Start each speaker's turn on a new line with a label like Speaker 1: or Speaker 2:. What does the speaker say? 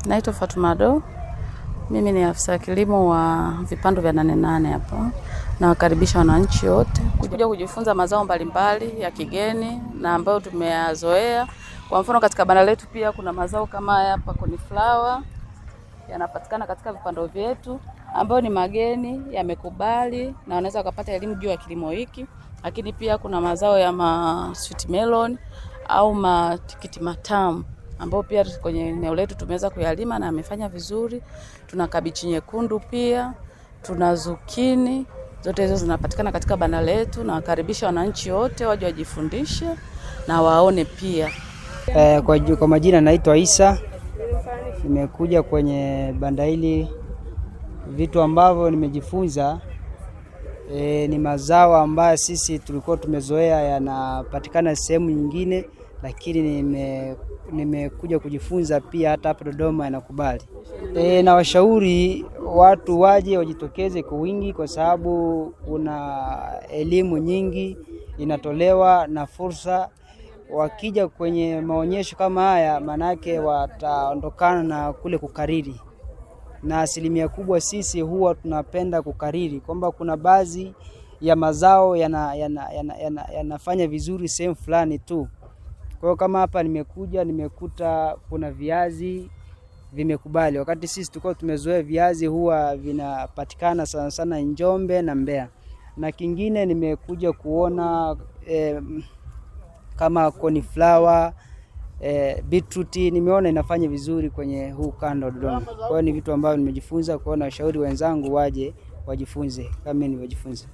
Speaker 1: Naitwa Fatuma Do. Mimi ni afisa kilimo wa vipando vya Nane Nane hapa. Nawakaribisha wananchi wote kuja kujifunza mazao mbalimbali ya kigeni na ambayo tumeyazoea. Kwa mfano katika banda letu pia kuna mazao kama haya hapa, cauliflower yanapatikana katika vipando vyetu ambayo ni mageni, yamekubali na wanaweza kupata elimu juu ya kilimo hiki. Lakini pia kuna mazao ya sweet melon au matikiti matamu ambao pia kwenye eneo letu tumeweza kuyalima na amefanya vizuri. Tuna kabichi nyekundu pia, tuna zukini, zote hizo zinapatikana katika banda letu. Na wakaribisha wananchi wote waje wajifundishe na waone pia.
Speaker 2: Kwa majina naitwa Isa. Nimekuja kwenye banda hili, vitu ambavyo nimejifunza ni mazao ambayo sisi tulikuwa tumezoea yanapatikana sehemu nyingine, lakini nimekuja kujifunza pia hata hapa Dodoma yanakubali. Na washauri watu waje wajitokeze kwa wingi, kwa sababu kuna elimu nyingi inatolewa na fursa. Wakija kwenye maonyesho kama haya, manake wataondokana na kule kukariri. Na asilimia kubwa sisi huwa tunapenda kukariri kwamba kuna baadhi ya mazao yanafanya vizuri sehemu fulani tu. Kwa hiyo kama hapa nimekuta kuna viazi vimekubali, wakati sisi tulikuwa tumezoea viazi huwa vinapatikana sana sana Njombe na Mbeya. Na kingine nimekuja kuona kama cauliflower, beetroot, nimeona inafanya vizuri kwenye huu kanda wa Dodoma. Kwa hiyo ni vitu ambavyo nimejifunza, kwa hiyo na washauri wenzangu waje wajifunze kama nilivyojifunza.